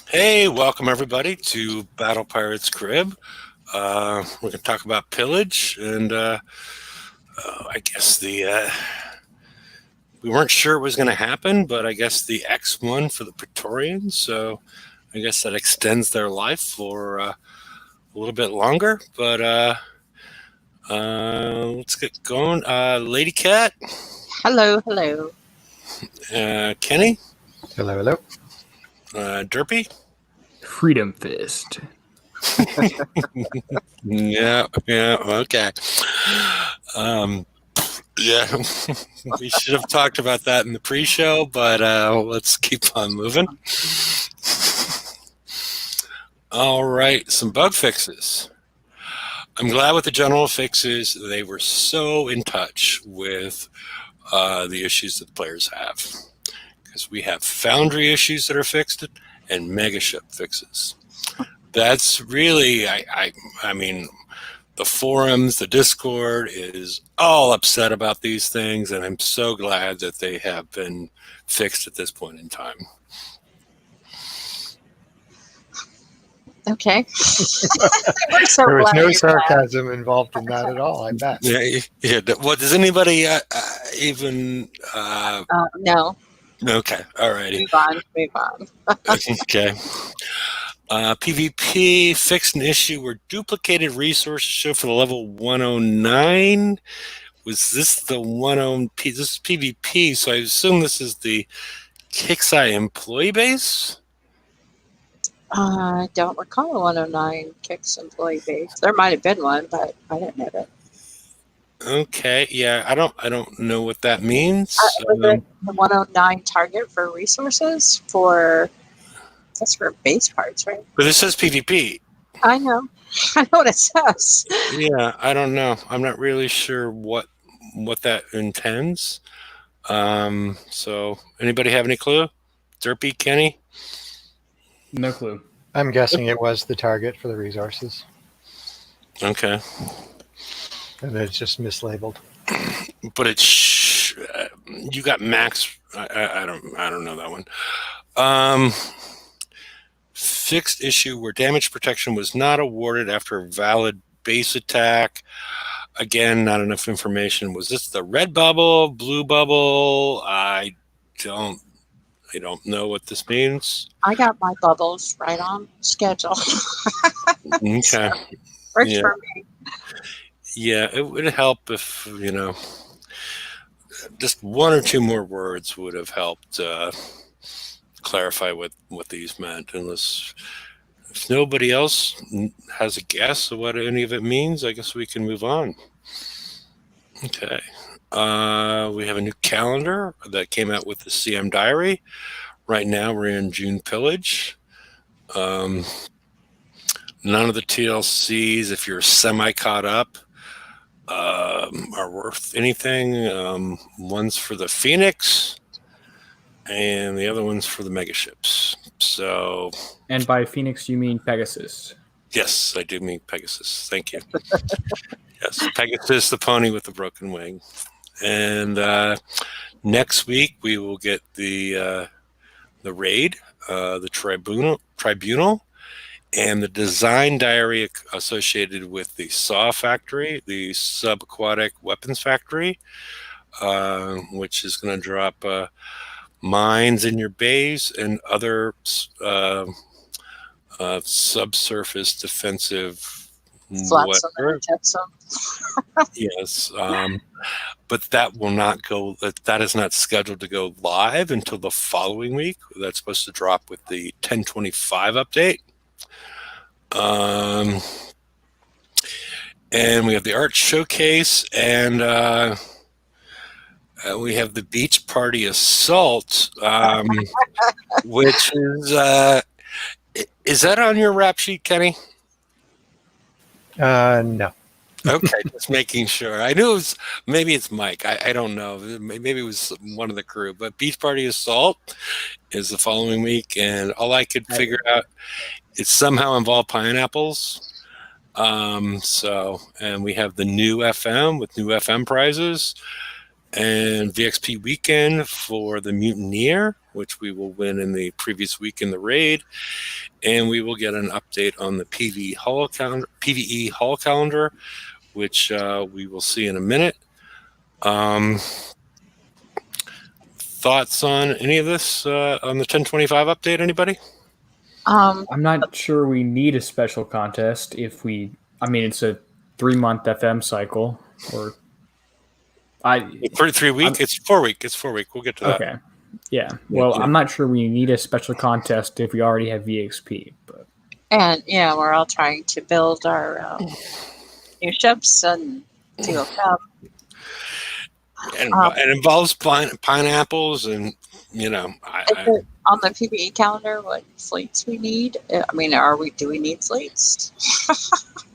Hey, welcome everybody to Battle Pirates Crib. We're going to talk about Pillage, and I guess the we weren't sure it was going to happen, but I guess the X won for the Praetorians, so I guess that extends their life for a little bit longer. But let's get going. Lady Cat, Hello, hello. Kenny, Hello, hello. Derpy. Freedom Fist. Yeah, okay. Um, Yeah, we should have talked about that in the pre-show, but let's keep on moving. All right, some bug fixes. I'm glad with the general fixes. They were so in touch with the issues that the players have, because we have Foundry issues that are fixed and Megaship fixes. That's really, I mean, the forums, the Discord is all upset about these things, and I'm so glad that they have been fixed at this point in time. Okay. There was no sarcasm involved in that at all, I bet. Yeah. Well, does anybody even? No. Okay, all righty. Move on. Okay. PvP fixed an issue where duplicated resources show for the level 109. Was this the 10? This is PvP, so I assume this is the Kixeye employee base. I don't recall a 109 Kicks employee base. There might have been one, but I didn't know it. Okay, yeah, I don't know what that means. Was it the 109 target for resources that's for base parts, right? But this says PvP. I know. I know what it says. Yeah, I don't know. I'm not really sure what that intends. So anybody have any clue? Derpy, Kenny? No clue. I'm guessing it was the target for the resources, Okay. and it's just mislabeled. But it's you got max. I don't know that one. Fixed issue where damage protection was not awarded after a valid base attack. Again, not enough information. Was this the red bubble, blue bubble? I don't know what this means. I got my bubbles right on schedule. Okay. So, works Yeah. for me. Yeah, it would help if, just one or two more words would have helped clarify what these meant. Unless if nobody else has a guess of what any of it means, I guess we can move on. Okay. We have a new calendar that came out with the CM Diary. Right now we're in June Pillage. None of the TLCs, if you're semi caught up, are worth anything. One's for the Phoenix, and the other one's for the megaships. So, And by Phoenix, you mean Pegasus. yes, I do mean Pegasus. Thank you. Yes, Pegasus, the pony with the broken wing. And next week we will get the raid, the tribunal, and the design diary associated with the SAW factory, the subaquatic weapons factory, which is going to drop mines in your base and other subsurface defensive whatever. Yes, but that will not go. That is not scheduled to go live until the following week. That's supposed to drop with the 1025 update. And we have the art showcase, and we have the beach party assault, which is that on your rap sheet, Kenny? No. Okay, just making sure. I knew it was, maybe it's Mike. I don't know. Maybe it was one of the crew. But Beach Party Assault is the following week, and all I could figure out it somehow involved pineapples. And we have the new FM with new FM prizes, and VXP weekend for the Mutineer which we will win in the previous week in the raid, and we will get an update on the PvE Hall calendar, which we will see in a minute. Thoughts on any of this on the 1025 update? Anybody? I'm not sure we need a special contest if we. I mean, it's a 3-month FM cycle, or For 3 week? It's 4 week. It's 4 week. We'll get to that. Okay. Yeah. Well, I'm not sure we need a special contest if we already have VXP. But And yeah, we're all trying to build our new ships and see what's up. And it involves pineapples, and On the PvE calendar, what fleets we need? I mean, do we need fleets?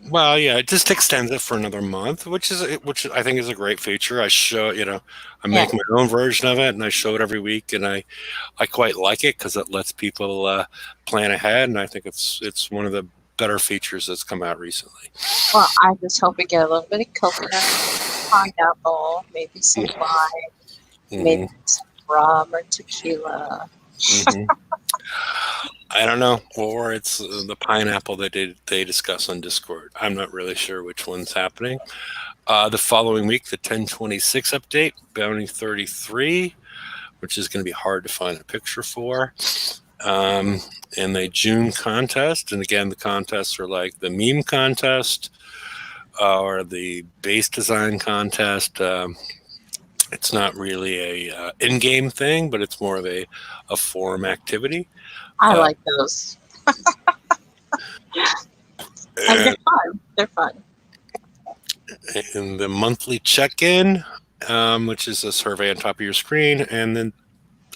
well, yeah, it just extends it for another month, which I think is a great feature. I show, I make my own version of it, and I show it every week, and I quite like it because it lets people plan ahead, and I think it's one of the better features that's come out recently. Well, I just hope we get a little bit of coconut, pineapple, maybe some lime, maybe some rum or tequila. I don't know, or it's the pineapple that they discuss on Discord. I'm not really sure which one's happening. The following week, the 1026 update, Bounty 33, which is going to be hard to find a picture for. And the June contest, and again, the contests are like the meme contest or the base design contest. It's not really a in-game thing, but it's more of a forum activity. I like those. And they're fun. And the monthly check-in, which is a survey on top of your screen, and then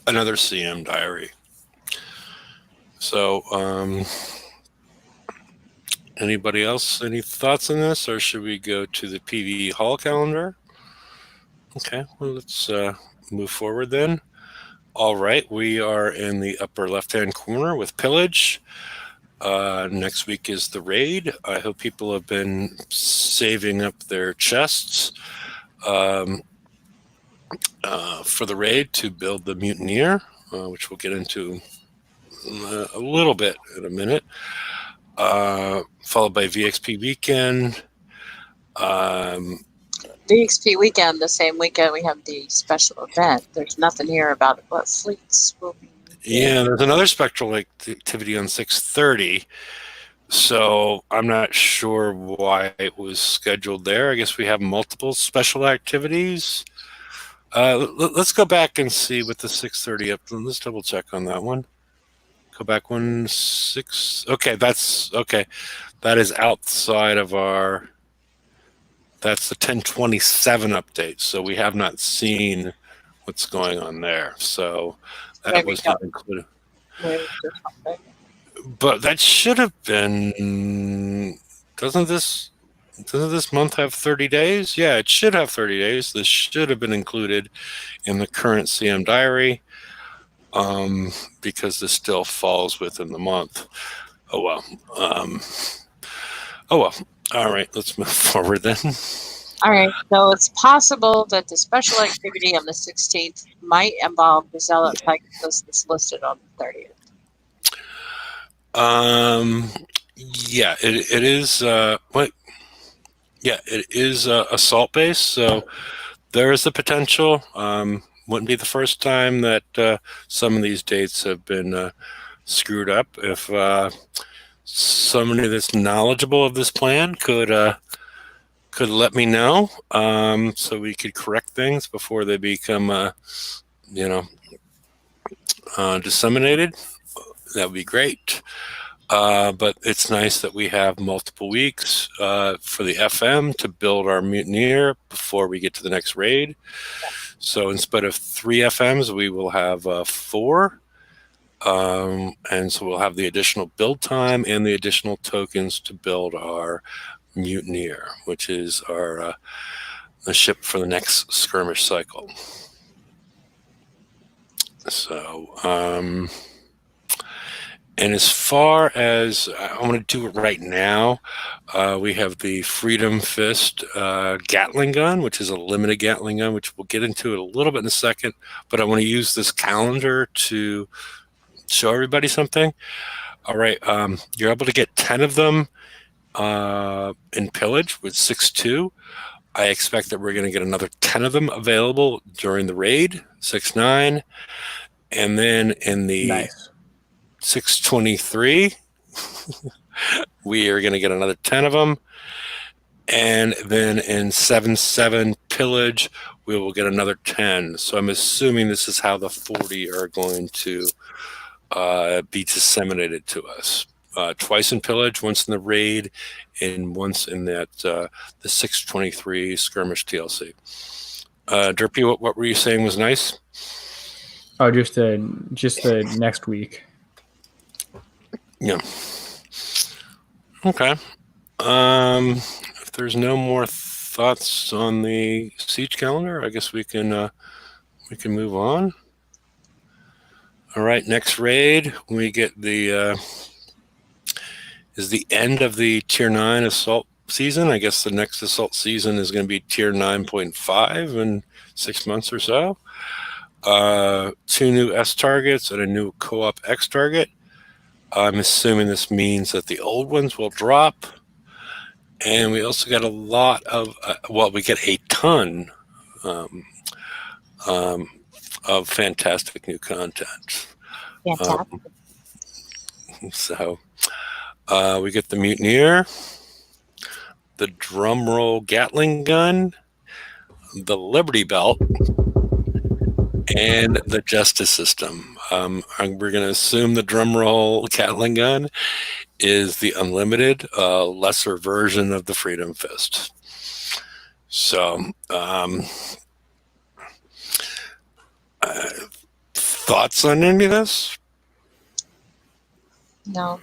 another CM diary. So, anybody else, any thoughts on this, or should we go to the PvE Hall calendar? Okay, well, let's move forward then. All right, we are in the upper left-hand corner with Pillage. Next week is the raid. I hope people have been saving up their chests for the raid to build the Mutineer, which we'll get into a little bit in a minute. Followed by VXP weekend. VXP weekend, the same weekend we have the special event. There's nothing here about what fleets will be. Yeah, there's another spectral activity on 6:30. So I'm not sure why it was scheduled there. I guess we have multiple special activities. Let's go back and see with the 6:30 up. Let's double check on that one. Go back 1-6. Okay, that's okay. That is outside of our. That's the 1027 update. So we have not seen what's going on there. So that was not included. But that should have been. Doesn't this month have 30 days? Yeah, it should have 30 days. This should have been included in the current CM diary. Because this still falls within the month. Oh well. All right, let's move forward then. All right, so it's possible that the special activity on the 16th might involve the Zealot Pegasus that's listed on the 30th. Yeah, it is. Yeah, it is assault based, so there is the potential. Wouldn't be the first time that some of these dates have been screwed up. If somebody that's knowledgeable of this plan could let me know, so we could correct things before they become, disseminated, that would be great. But it's nice that we have multiple weeks for the FM to build our Mutineer before we get to the next raid. So instead of 3 FMs, we will have 4. And so we'll have the additional build time and the additional tokens to build our Mutineer, which is our the ship for the next skirmish cycle. So, And as far as I want to do it right now, we have the Freedom Fist Gatling gun, which is a limited Gatling gun, which we'll get into it a little bit in a second. But I want to use this calendar to show everybody something. All right, you're able to get 10 of them in Pillage with 6.2. I expect that we're going to get another 10 of them available during the raid, 6.9. And then in the Nice. 623, we are going to get another 10 of them. And then in 7.7 Pillage, we will get another 10. So I'm assuming this is how the 40 are going to be disseminated to us. Twice in Pillage, once in the raid, and once in that the 623 skirmish TLC. Derpy, what were you saying was nice? Oh, just the next week. Yeah. Okay. If there's no more thoughts on the siege calendar, I guess we can move on. All right, next raid we get the is the end of the Tier 9 assault season. I guess the next assault season is going to be Tier 9.5 in 6 months or so. 2 new S targets and a new co-op X target. I'm assuming this means that the old ones will drop. And we also got a lot of, we get a ton of fantastic new content. Fantastic. So we get the Mutineer, the Drumroll Gatling gun, the Liberty Belt, and the Justice System. We're going to assume the Drumroll Gatling gun is the unlimited, lesser version of the Freedom Fist. So, thoughts on any of this? No.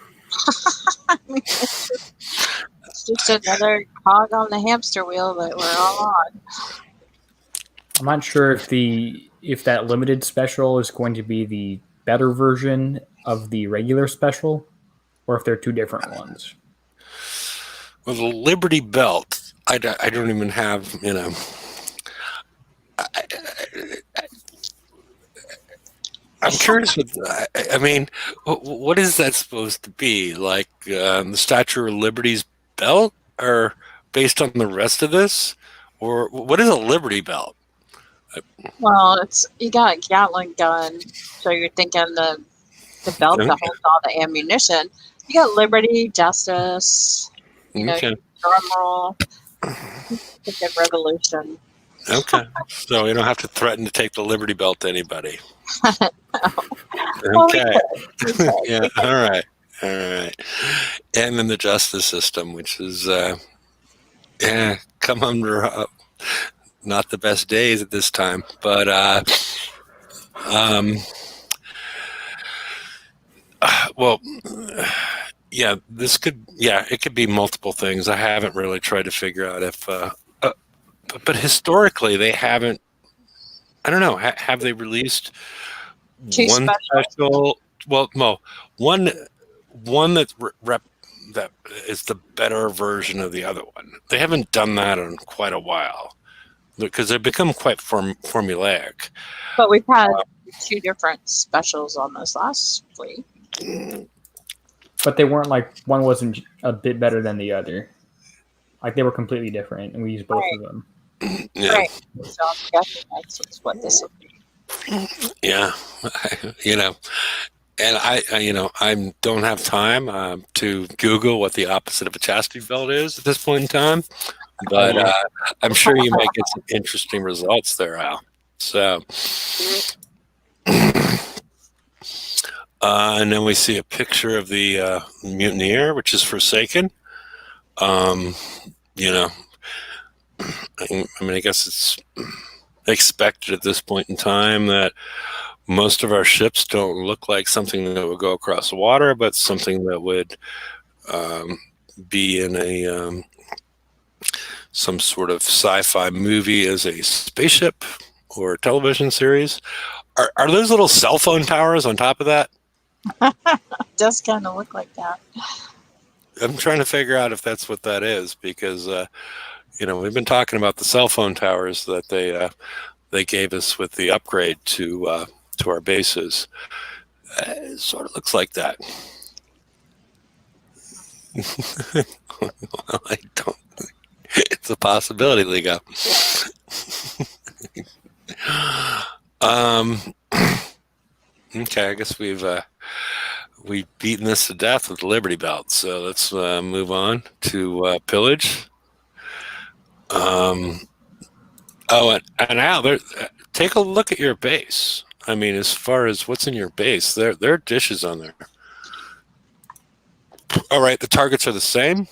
I mean, it's just another cog on the hamster wheel that we're all on. I'm not sure if that limited special is going to be the better version of the regular special, or if they're two different ones. Well, the Liberty Belt, I don't even have, I'm curious. I mean, what is that supposed to be? Like the Statue of Liberty's belt, or based on the rest of this, or what is a Liberty Belt? Well, you got a Gatling gun, so you're thinking the belt that holds all the ammunition. You got Liberty, Justice, Okay. Drumroll, the Revolution. Okay, so we don't have to threaten to take the Liberty Belt to anybody. Well, Okay. we could. Yeah. All right. And then the Justice System, which is come under not the best days at this time, but it could be multiple things. I haven't really tried to figure out if but historically they haven't. I don't know. Have they released one special? Well, no, one that that is the better version of the other one. They haven't done that in quite a while because they've become quite formulaic. But we've had 2 different specials on this last week. But they weren't like one wasn't a bit better than the other. Like they were completely different, and we used both of them. Yeah. Right. So I'm guessing that's what this will be. Yeah. And I don't have time to Google what the opposite of a chastity belt is at this point in time, but I'm sure you might get some interesting results there, Al. So, and then we see a picture of the Mutineer, which is Forsaken. I guess it's expected at this point in time that most of our ships don't look like something that would go across the water, but something that would be in a some sort of sci-fi movie as a spaceship or television series. Are those little cell phone towers on top of that? It does kind of look like that. I'm trying to figure out if that's what that is because we've been talking about the cell phone towers that they gave us with the upgrade to our bases. It sort of looks like that. Well, I don't. It's a possibility, Liga. Okay, I guess we've beaten this to death with the Liberty Belt. So let's move on to Pillage. And Al, take a look at your base. I mean, as far as what's in your base, there are dishes on there. All right, the targets are the same.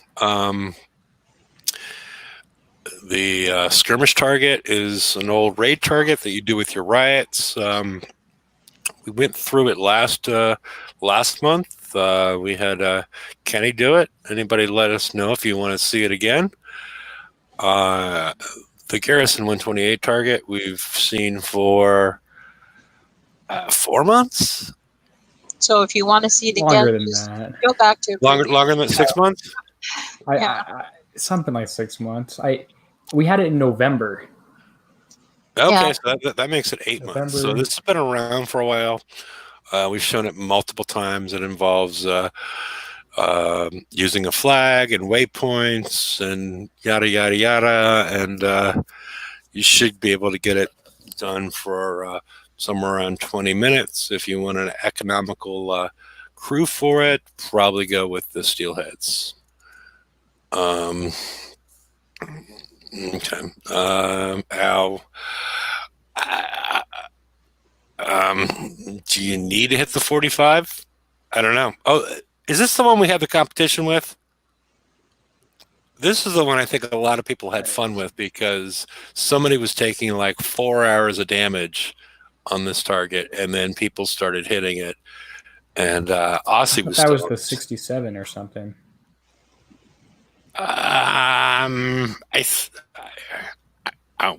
The skirmish target is an old raid target that you do with your riots. We went through it last month. We had Kenny do it. Anybody let us know if you want to see it again. The Garrison 128 target we've seen for 4 months. So if you want to see it Longer again, than just that. go back to Longer than 6 months. Something like 6 months. We had it in November. Okay, Yeah. so that makes it 8 months. So November. this has been around for a while. We've shown it multiple times. It involves using a flag and waypoints and yada yada yada, and you should be able to get it done for somewhere around 20 minutes. If you want an economical crew for it, probably go with the steelheads. Okay. Al, do you need to hit the 45? I don't know. Oh, is this the one we had the competition with? This is the one I think a lot of people had fun with because somebody was taking like 4 hours of damage on this target, and then people started hitting it. And Aussie was. That was the 67 or something. I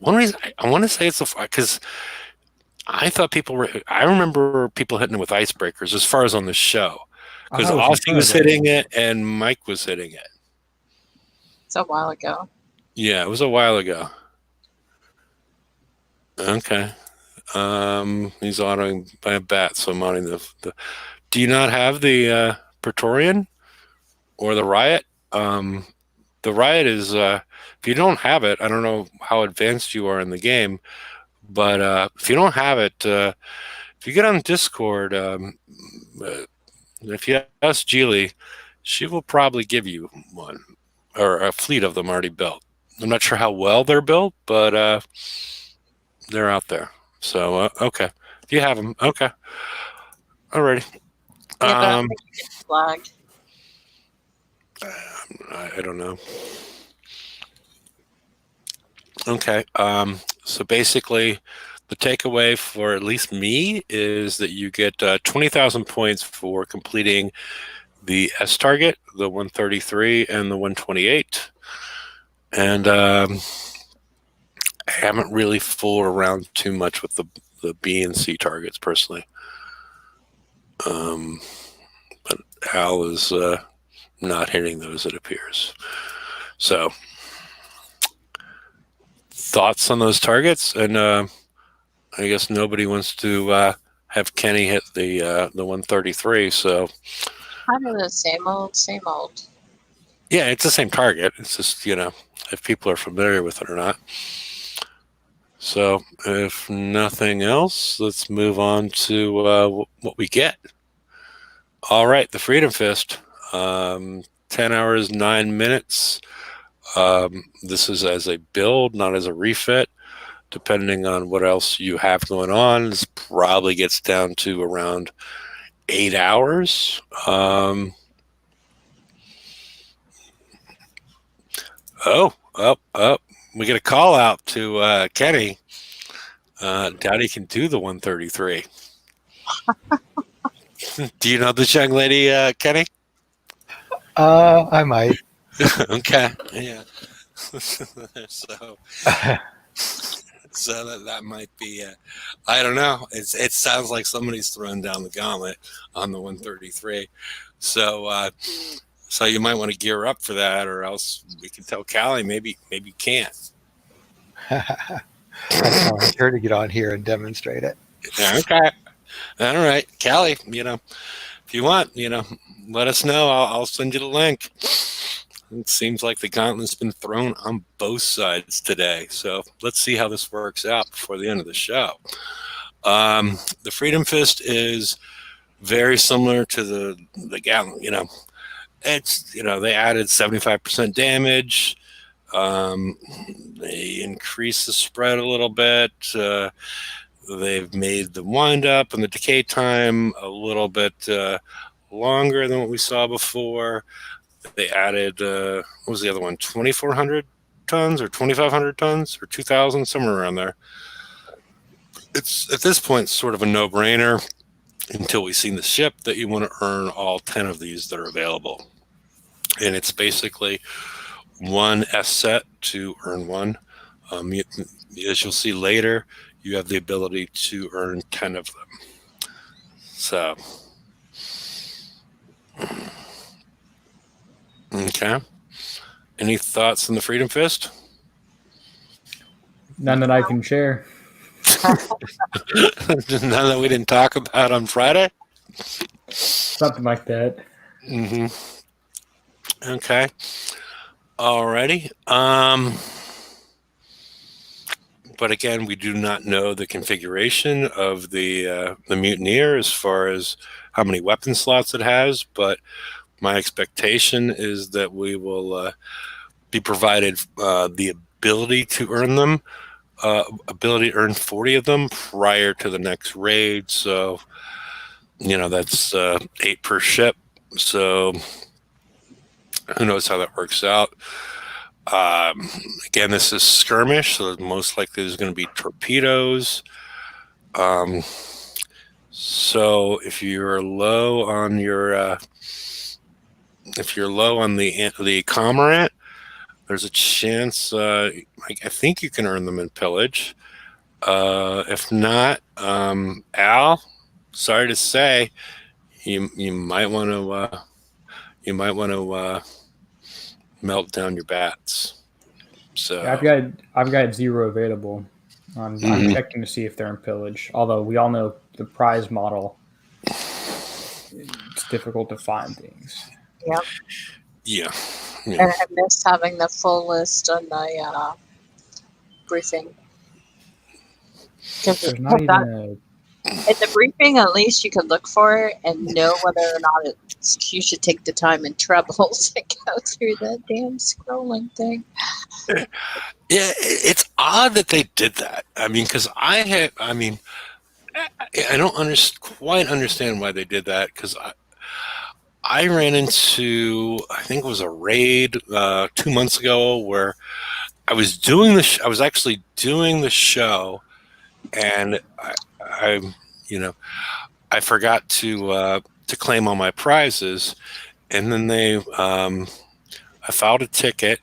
want to say it's because I thought people were. I remember people hitting it with icebreakers as far as on the show because Aussie was hitting it and Mike was hitting it. It's a while ago. Yeah, it was a while ago. Okay. He's autoing by a bat, so I'm autoing the. Do you not have the Praetorian or the Riot? The Riot is if you don't have it, I don't know how advanced you are in the game, but if you don't have it, if you get on Discord, if you ask Geely, she will probably give you one or a fleet of them already built. I'm not sure how well they're built, but they're out there. So okay, if you have them, okay, alrighty. Yeah, but I think you get flagged. I don't know. Okay. So basically, the takeaway for at least me is that you get 20,000 points for completing the S target, the 133 and the 128. And I haven't really fooled around too much with the B and C targets personally. But Al is not hitting those, it appears. So, thoughts on those targets? And I guess nobody wants to have Kenny hit the 133. So, Kind of the same old. Yeah, it's the same target. It's just if people are familiar with it or not. So, if nothing else, let's move on to what we get. All right, the Freedom Fist. 10 hours, 9 minutes. This is as a build, not as a refit. Depending on what else you have going on, this probably gets down to around 8 hours. We get a call out to Kenny. Doubt he can do the 133. Do you know this young lady, Kenny? I might. Okay. Yeah. So So that might be, I don't know. It sounds like somebody's throwing down the gauntlet on the 133. So so you might want to gear up for that, or else we can tell Callie maybe you can't. I'd challenge her to get on here and demonstrate it. Okay. All right, Callie. If you want, let us know. I'll send you the link. It seems like the gauntlet's been thrown on both sides today. So let's see how this works out before the end of the show. The Freedom Fist is very similar to the gauntlet. It's they added 75% damage. They increased the spread a little bit. They've made the wind up and the decay time a little bit longer than what we saw before. They added, what was the other one? 2,400 tons or 2,500 tons or 2,000, somewhere around there. It's at this point sort of a no-brainer until we've seen the ship that you want to earn all 10 of these that are available. And it's basically one S set to earn one. As you'll see later, you have the ability to earn 10 of them. So, okay. Any thoughts on the Freedom Fist? None that I can share. None that we didn't talk about on Friday? Something like that. Mm-hmm. Okay. Alrighty. But again, we do not know the configuration of the Mutineer as far as how many weapon slots it has. But my expectation is that we will be provided the ability to earn them, ability to earn 40 of them prior to the next raid. So, that's 8 per ship. So who knows how that works out. Again, this is skirmish, so most likely there's going to be torpedoes. So if you're low on your, the Comrade, there's a chance. I think you can earn them in Pillage. If not, Al, sorry to say, you might want to melt down your bats. So Yeah, I've got 0 available. I'm checking to see if they're in Pillage. Although we all know the prize model, it's difficult to find things. Yep. Yeah. And I missed having the full list on the briefing. There's not even in the briefing, at least you could look for it and know whether or not you should take the time and trouble to go through that damn scrolling thing. Yeah, it's odd that they did that. I mean, because I don't quite understand why they did that. Because I ran into, I think it was a raid 2 months ago where I was doing I was actually doing the show, and I forgot to claim all my prizes, and then I filed a ticket,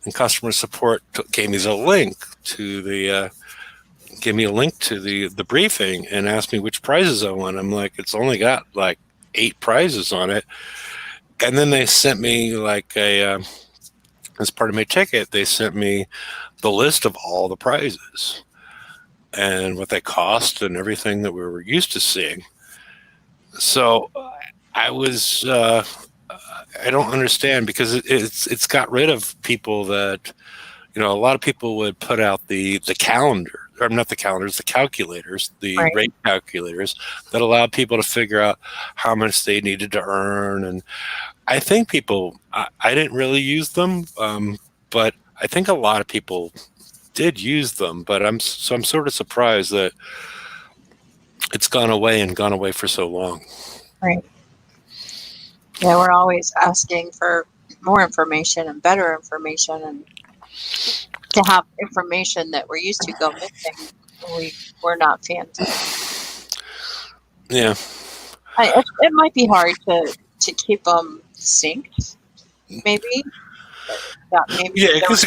and customer support gave me a link to the briefing and asked me which prizes I won. I'm like, it's only got like 8 prizes on it, and then they sent me as part of my ticket, they sent me the list of all the prizes and what they cost and everything that we were used to seeing. So I was, I don't understand, because it's got rid of people that, a lot of people would put out the calendar, or not the calendars, the calculators, the right. rate calculators that allowed people to figure out how much they needed to earn. And I think I didn't really use them, but I think a lot of people did use them. But I'm sort of surprised that it's gone away for so long. Right. Yeah, we're always asking for more information and better information, and to have information that we're used to go missing, we're not fans of. Yeah. It might be hard to keep them synced, maybe. Yeah, because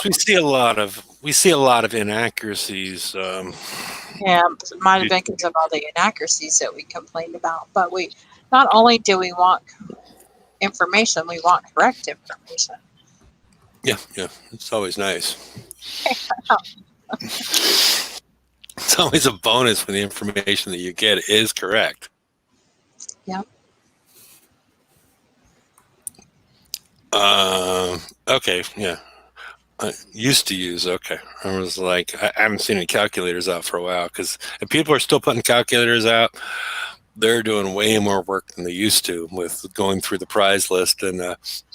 we see a lot of we see a lot of inaccuracies. Yeah, it might have been because of all the inaccuracies that we complained about. But we not only do we want information, we want correct information. Yeah, it's always nice. It's always a bonus when the information that you get is correct. Yeah. Okay, yeah. I used to use, okay. I was like, I haven't seen any calculators out for a while because if people are still putting calculators out, they're doing way more work than they used to with going through the prize list and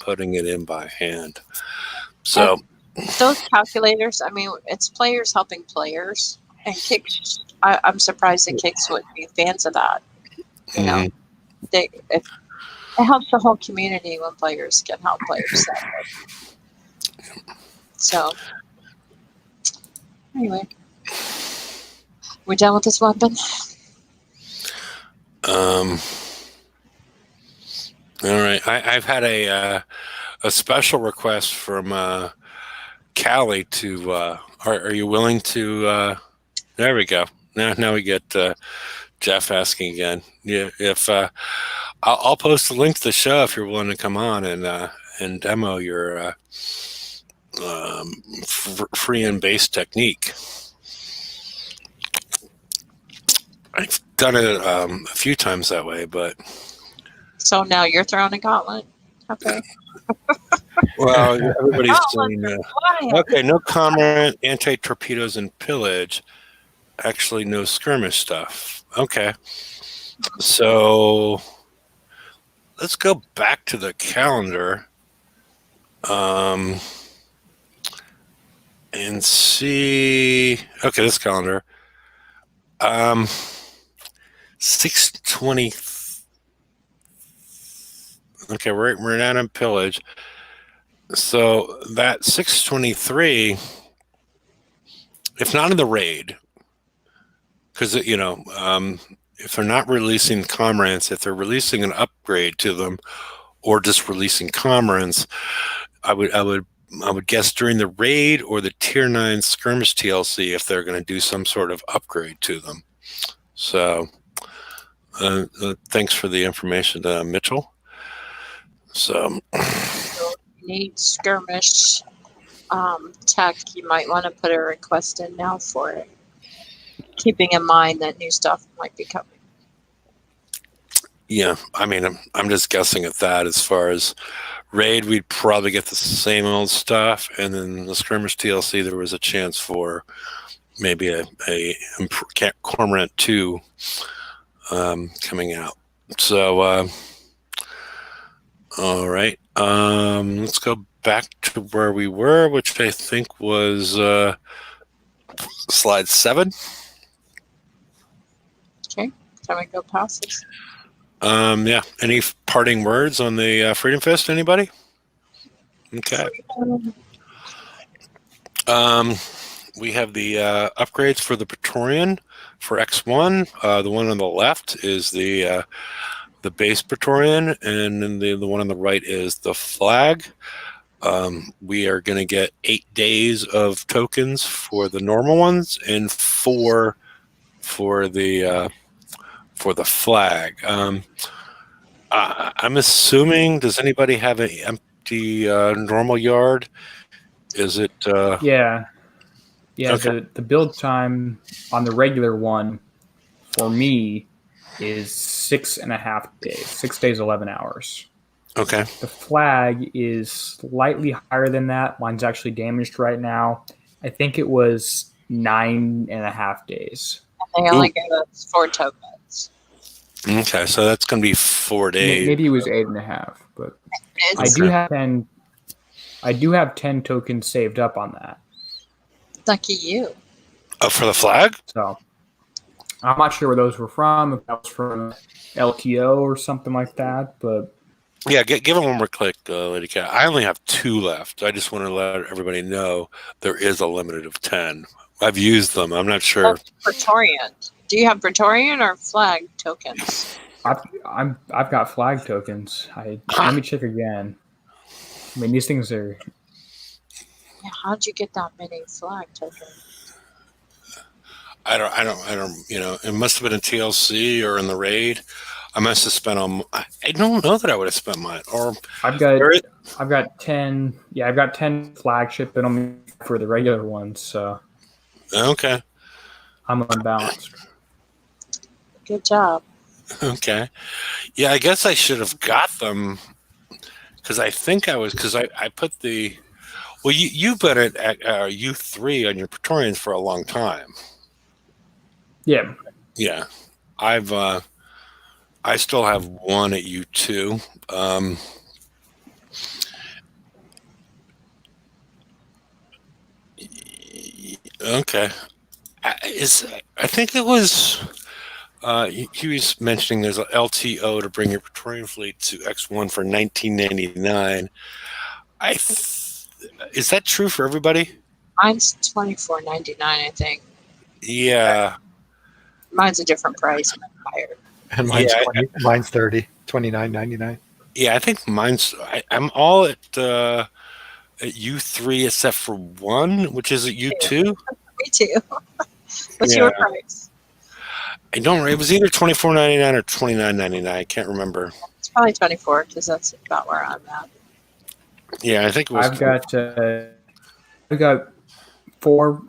putting it in by hand. So those calculators, I mean, it's players helping players, and Kicks. I'm surprised that Kicks would be fans of that. You know, it helps the whole community when players can help players. So, anyway, we're done with this weapon. All right, I've had a special request from Callie to. Are you willing to? There we go. Now we get Jeff asking again. Yeah, if I'll post a link to the show if you're willing to come on and demo your free and base technique. I've done it a few times that way, but So now you're throwing a gauntlet. Okay. well, everybody's saying okay. No comment, anti-torpedoes and pillage. Actually, no skirmish stuff. Okay, so let's go back to the calendar. And see. Okay, this calendar. 620. Okay, we're not on pillage. So that 623, if not in the raid, because if they're not releasing comrades, if they're releasing an upgrade to them, or just releasing comrades, I would guess during the raid or the tier 9 skirmish TLC if they're going to do some sort of upgrade to them. So thanks for the information, Mitchell. So you need skirmish tech. You might want to put a request in now for it, keeping in mind that new stuff might be coming. Yeah, I mean, I'm just guessing at that. As far as raid, we'd probably get the same old stuff, and then the skirmish TLC, there was a chance for maybe a Cormorant 2 coming out. So, all right, let's go back to where we were, which I think was slide 7. Okay, can we go past this? Yeah. Any parting words on the Freedom Fist? Anybody? Okay. We have the upgrades for the Praetorian for X1. The one on the left is the base Praetorian, and then the one on the right is the flag. We are going to get 8 days of tokens for the normal ones and 4 for the flag. I'm assuming, does anybody have an empty normal yard? Is it? Yeah. Okay. The build time on the regular one for me is 6.5 days. 6 days, 11 hours. Okay. The flag is slightly higher than that. Mine's actually damaged right now. I think it was 9.5 days. And they only give us 4 tokens. Okay, so that's going to be 4 days. Maybe it was 8.5, but I do have 10 tokens saved up on that. Lucky you. Oh, for the flag? So I'm not sure where those were from. If that was from LTO or something like that, but yeah, give it one more click, Lady Cat. I only have 2 left. I just want to let everybody know there is a limited of 10. I've used them. I'm not sure. Praetorian. Do you have Praetorian or flag tokens? I've got flag tokens. Let me check again. I mean, these things are. Yeah, how'd you get that many flag tokens? I don't, it must have been in TLC or in the raid. I must have spent them. I don't know that I would have spent mine. Or I've got 10. Yeah, I've got 10 flagship and only for the regular ones, so okay. I'm unbalanced. Good job. Okay. Yeah, I guess I should have got them because I think because I put the. Well, you've been at U3 on your Praetorians for a long time. Yeah. Yeah. I still have one at U2. Okay. I think it was. He was mentioning there's a LTO to bring your Praetorian fleet to X1 for 1999. Is that true for everybody? Mine's $24.99, I think. Yeah. Mine's a different price, higher. And mine's Yeah, mine's 30, $29.99. Yeah, I think mine's. I'm all at U3 except for one, which is at U2. Me too. What's Yeah. your price? I don't. It was either $24.99 or $29.99. I can't remember. It's probably 24 because that's about where I'm at. Yeah, I think it was. I've got five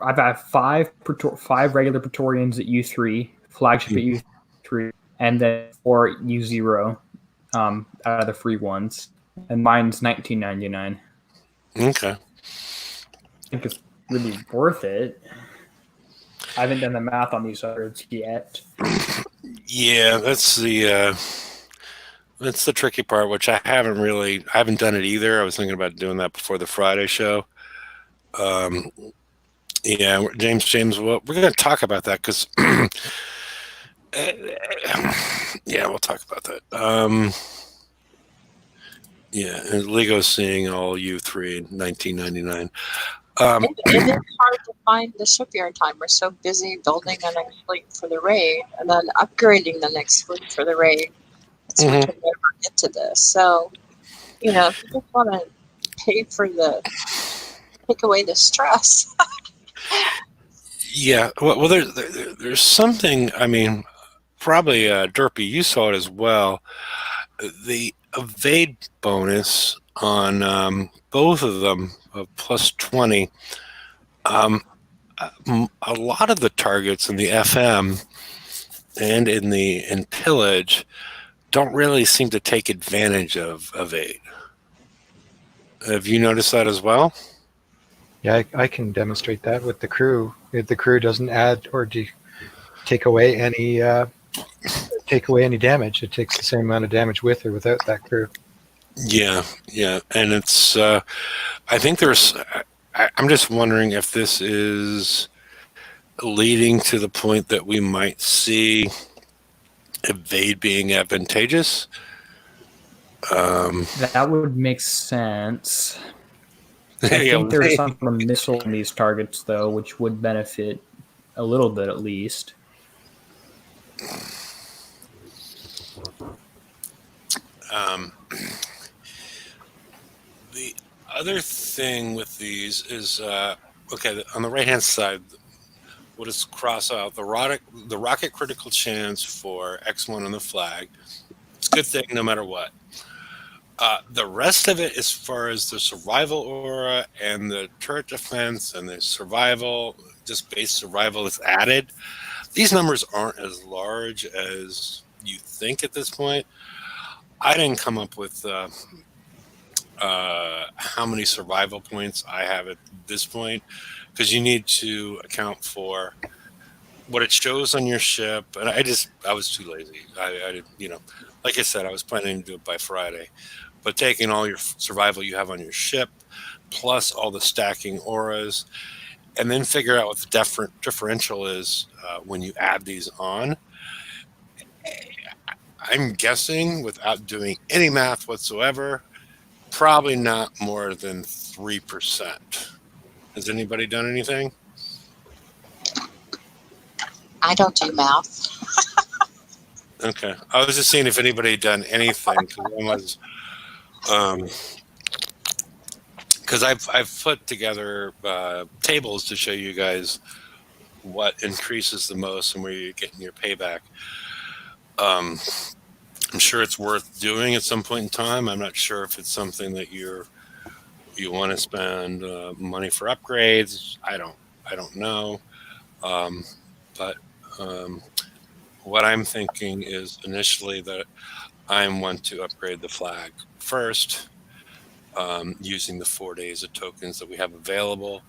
regular Praetorians at U3, flagship at U3, and then 4 U0 out of the free ones. And mine's $19.99. Okay. I think it's really worth it. I haven't done the math on these others yet. Yeah, that's the tricky part, which I haven't done it either. I was thinking about doing that before the Friday show. Yeah, James, well, we're going to talk about that because, yeah, we'll talk about that. Yeah, and Lego's seeing all U3 in 1999. It is hard to find the shipyard time. We're so busy building the next fleet for the raid and then upgrading the next fleet for the raid. So we can never get to this. So, if you just want to take away the stress. Yeah, well, there's something. I mean, probably Derpy, you saw it as well. The evade bonus on both of them of plus 20. A lot of the targets in the FM and in Pillage don't really seem to take advantage of evade. Have you noticed that as well? Yeah, I can demonstrate that with the crew. If the crew doesn't add or take away any damage, it takes the same amount of damage with or without that crew. Yeah, and it's. I think I'm just wondering if this is leading to the point that we might see evade being advantageous. That would make sense. I think there's some sort of missile in these targets, though, which would benefit a little bit at least. The other thing with these is, okay, on the right-hand side, we'll just cross out the rocket critical chance for X1 on the flag. It's a good thing no matter what. The rest of it, as far as the survival aura and the turret defense and the survival, just base survival is added, these numbers aren't as large as you think at this point. I didn't come up with how many survival points I have at this point, because you need to account for what it shows on your ship. And I was too lazy. I like I said, I was planning to do it by Friday. But taking all your survival you have on your ship, plus all the stacking auras, and then figure out what the differential is when you add these on. I'm guessing, without doing any math whatsoever, probably not more than 3%. Has anybody done anything? I don't do math. Okay. I was just seeing if anybody had done anything. because I've put together tables to show you guys what increases the most and where you're getting your payback. I'm sure it's worth doing at some point in time. I'm not sure if it's something that you want to spend money for upgrades. I don't know. But what I'm thinking is initially that I want to upgrade the flag first, using the 4 days of tokens that we have available,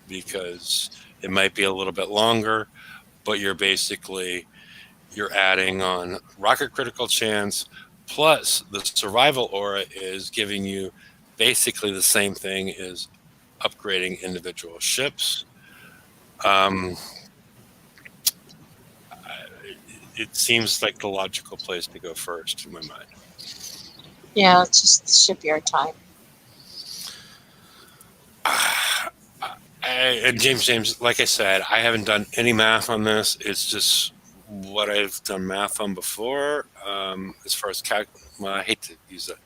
because it might be a little bit longer, but you're adding on rocket critical chance, plus the survival aura is giving you basically the same thing as upgrading individual ships. It seems like the logical place to go first in my mind. Yeah, it's just shipyard time. And James, like I said, I haven't done any math on this. It's just what I've done math on before. As far as I hate to use that,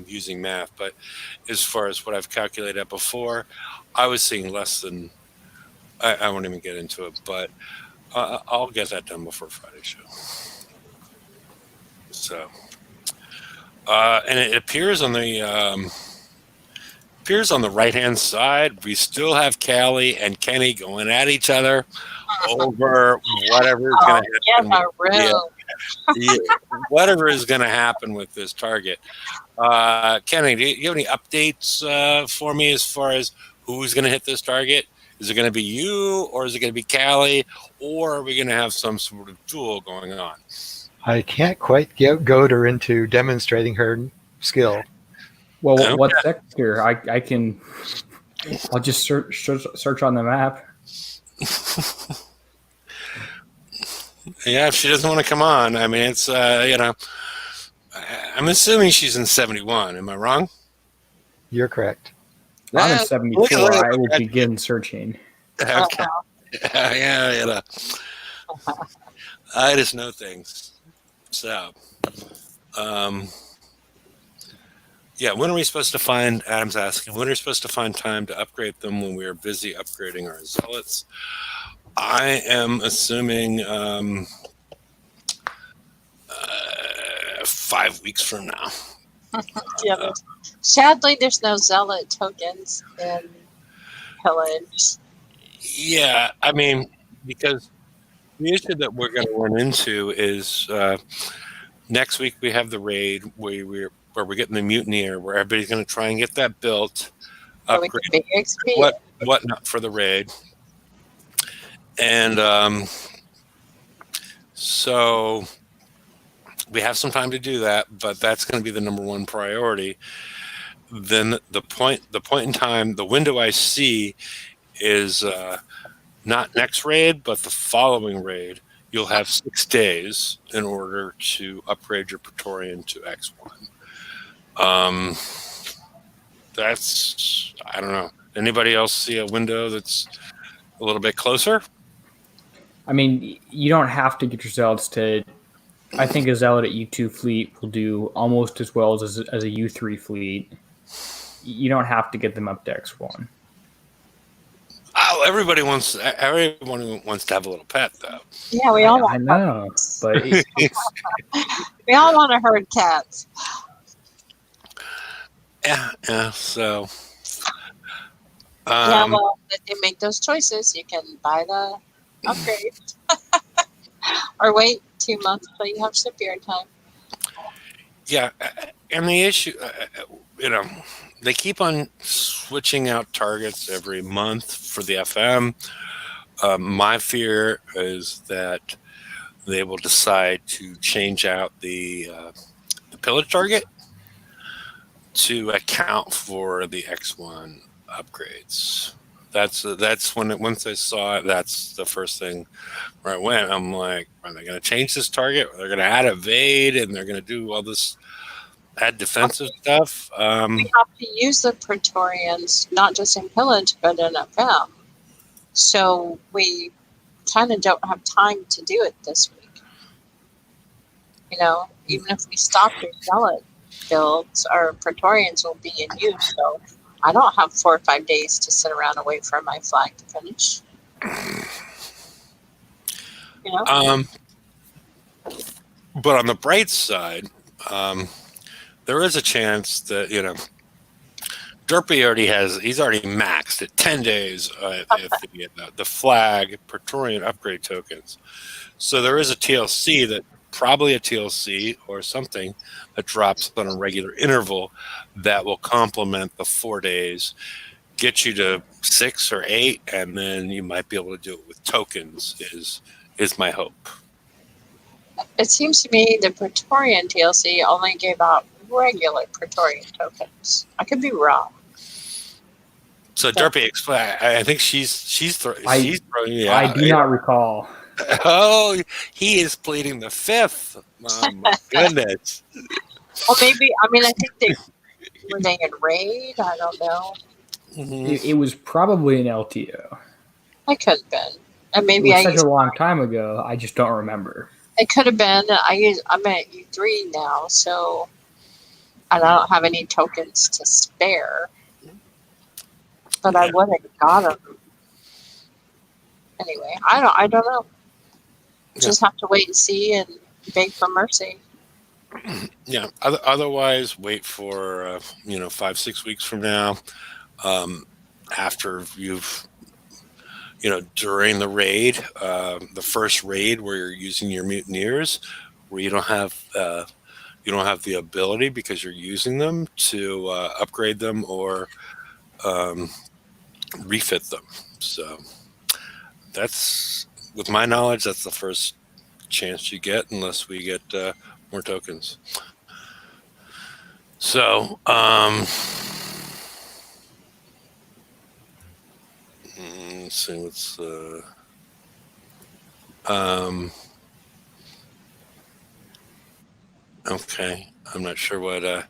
using math, but as far as what I've calculated before, I was seeing less than. I won't even get into it, but I'll get that done before Friday's show. So, and it appears on the right-hand side, we still have Callie and Kenny going at each other over whatever is going to happen. Whatever is going to happen with this target. Kenny, do you have any updates for me as far as who's going to hit this target? Is it going to be you, or is it going to be Callie, or are we going to have some sort of duel going on? I can't quite goad her into demonstrating her skill. Well, okay. What sector? I can. I'll just search on the map. Yeah, if she doesn't want to come on, I mean, it's I'm assuming she's in 71. Am I wrong? You're correct. I'm in 74. I will begin searching. Okay. Yeah. I just know things. So, when are we supposed to find, Adam's asking, when are we supposed to find time to upgrade them when we are busy upgrading our zealots? I am assuming 5 weeks from now. Yeah, sadly, there's no zealot tokens in Pillage. Yeah, I mean, because the issue that we're going to run into is next week we have the raid where we're getting the mutineer, where everybody's going to try and get that built, upgrade whatnot for the raid, and so we have some time to do that, but that's going to be the number one priority. Then the point in time, the window I see is not next raid, but the following raid. You'll have 6 days in order to upgrade your Praetorian to X1. That's, I don't know. Anybody else see a window that's a little bit closer? I mean, you don't have to get your zealots to. I think a zealot at U2 fleet will do almost as well as a U3 fleet. You don't have to get them up to X1. Oh, everyone wants to have a little pet, though. Yeah, we all want. I know, but we all want to herd cats. Yeah. So, well, if you make those choices, you can buy the upgrade, or wait 2 months till you have shipyard time. Yeah, and the issue, they keep on switching out targets every month for the FM. My fear is that they will decide to change out the pillage target to account for the X1 upgrades. That's once I saw it, that's the first thing where I went. I'm like, are they going to change this target? They're going to add evade, and they're going to do all this, add defensive stuff. We have to use the Praetorians not just in Pillage but in FM. So we kind of don't have time to do it this week. Even if we stop your zealot builds, our Praetorians will be in use. So I don't have 4 or 5 days to sit around and wait for my flag to finish. You know? But on the bright side, there is a chance that, Derpy he's already maxed at 10 days the flag Praetorian upgrade tokens. So there is a TLC probably a TLC or something that drops on a regular interval that will complement the 4 days, get you to 6 or 8, and then you might be able to do it with tokens is my hope. It seems to me the Praetorian TLC only gave out regular Praetorian tokens. I could be wrong. So Derpy, explain. I think she's throwing. Yeah, I do not recall. Oh, he is pleading the fifth. Oh, my goodness. Well, maybe. I mean, I think were they in raid? I don't know. Mm-hmm. It was probably an LTO. It could have been, and maybe it was such a long time ago. I just don't remember. It could have been. I'm at U3 now, so and I don't have any tokens to spare. But I would have got them. Anyway, I don't know. Just have to wait and see and beg for mercy. Yeah. Otherwise, wait for 5-6 weeks from now, after you've during the raid, the first raid where you're using your mutineers, where you don't have the ability because you're using them to upgrade them or refit them. So that's, with my knowledge, that's the first chance you get unless we get more tokens. So let's see what's okay. I'm not sure what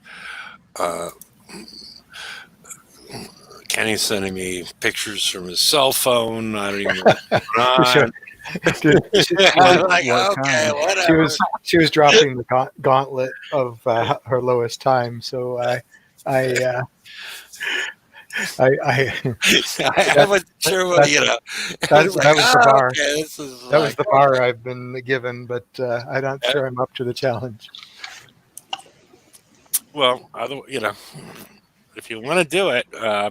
Kenny's sending me pictures from his cell phone. I don't even know what's going on. I'm like, okay, whatever. She was dropping the gauntlet of her lowest time, so I wasn't sure what that was the bar. Okay, that was the bar I've been given, but I'm not sure I'm up to the challenge. Well, if you want to do it, I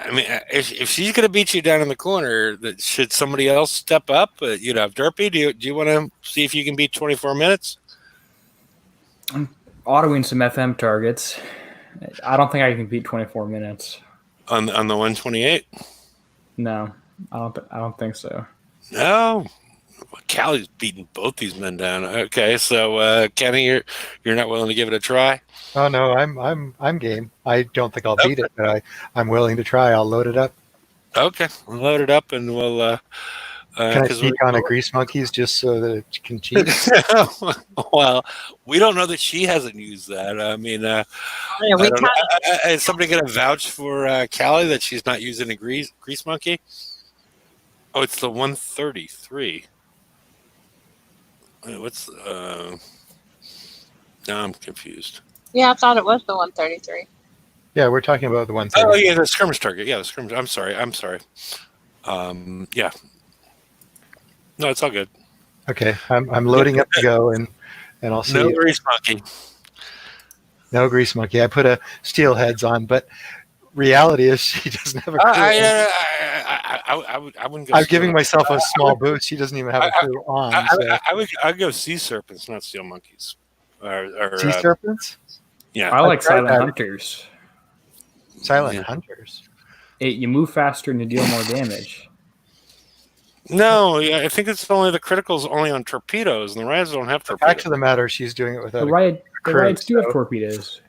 mean, if she's going to beat you down in the corner, should somebody else step up? Derpy, do you want to see if you can beat 24 minutes? I'm autoing some FM targets. I don't think I can beat 24 minutes on the 128. No, I don't think so. No, Callie's beating both these men down. Okay, so Kenny, you're not willing to give it a try? Oh no, I'm game. I don't think I'll beat it, but I'm willing to try. I'll load it up. Okay, we'll load it up and we'll. Can I sneak on a grease monkeys just so that it can cheat? Well, we don't know that she hasn't used that. I mean, is somebody going to vouch for Callie that she's not using a grease monkey? Oh, it's the 133. Wait, what's now I'm confused. Yeah, I thought it was the 133. Yeah, we're talking about the 133. Oh yeah, the skirmish target. Yeah, the skirmish. I'm sorry. Yeah. No, it's all good. Okay, I'm loading up to go, and I'll see. No grease monkey. No grease monkey. I put a steel heads on, but reality is she doesn't have a crew. I wouldn't go. I'm giving myself a small boost. She doesn't even have a crew on. I'd go sea serpents, not steel monkeys. Or sea serpents? Yeah, I like silent hunters. Silent hunters. You move faster and you deal more damage. No, I think it's only the criticals only on torpedoes, and the riots don't have torpedoes. Back to the matter, she's doing it without the riots do have torpedoes.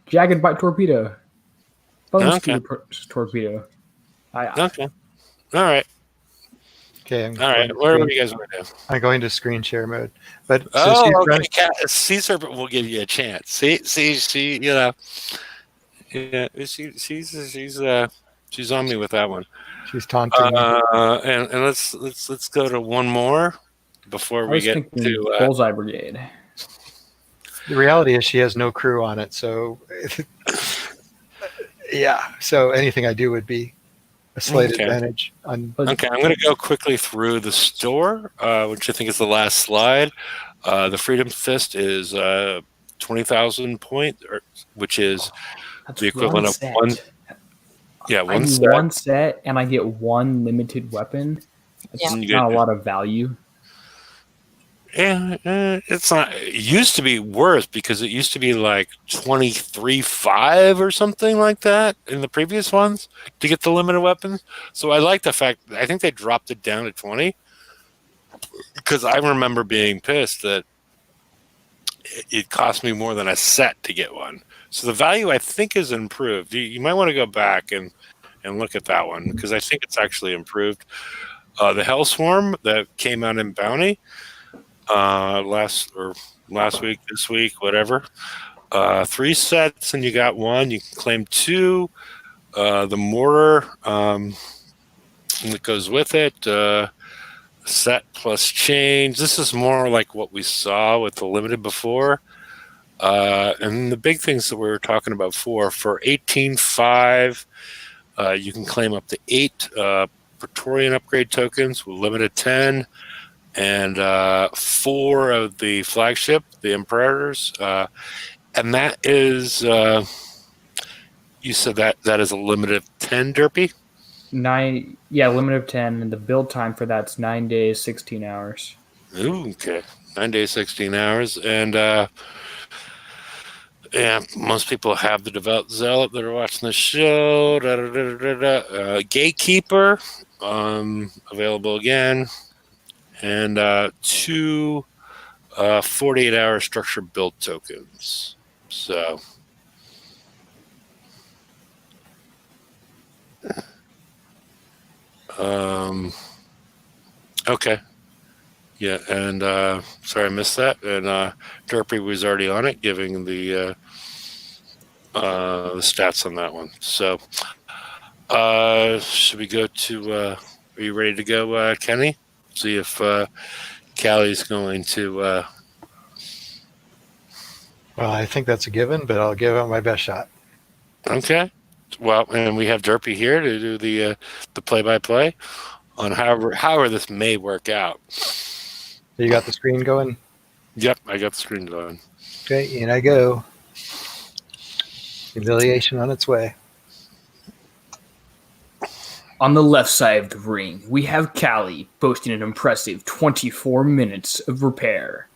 Jagged bite torpedo. Bone torpedo. Okay. All right. Okay. All right. Where are you guys going to do? I'm going to screen share mode. But Sea Serpent will give you a chance. See, she, yeah, she's on me with that one. She's taunting me. And let's go to one more before we get to Bullseye Brigade. The reality is she has no crew on it, so yeah. So anything I do would be a slight Okay. advantage. Okay, I'm going to go quickly through the store, which I think is the last slide. The Freedom Fist is 20,000 point, which is That's the equivalent one of set. one. Yeah, I one do set. one set, and I get one limited weapon. That's Yeah. not a lot of value. Yeah, it's not. It used to be worse because it used to be like 23.5 or something like that in the previous ones to get the limited weapons. So I like the fact. I think they dropped it down to 20 because I remember being pissed that it cost me more than a set to get one. So the value I think is improved. You might want to go back and look at that one because I think it's actually improved. The Hellswarm that came out in Bounty last week, this week, whatever. 3 sets and you got one. You can claim 2. The mortar that goes with it. Set plus change. This is more like what we saw with the limited before. And the big things that we were talking about for 18.5, you can claim up to 8 Praetorian upgrade tokens with limited 10, and 4 of the flagship, the Emperors. And that is, you said that is a limited 10, Derpy? 9, yeah, limit of 10, and the build time for that's 9 days, 16 hours. Ooh, okay. 9 days, 16 hours. And yeah, most people have the devout zealot that are watching the show. Gatekeeper, available again. And 2 48-hour structure build tokens. So okay. Yeah, and sorry I missed that. And Derpy was already on it, giving the stats on that one. So should we go to are you ready to go, Kenny? See if Callie's going to Well, I think that's a given, but I'll give it my best shot. okay. Well, and we have Derpy here to do the play-by-play on however this may work out. You got the screen going? Yep, I got the screen going. Okay, in I go. Humiliation on its way. On the left side of the ring, we have Callie boasting an impressive 24 minutes of repair.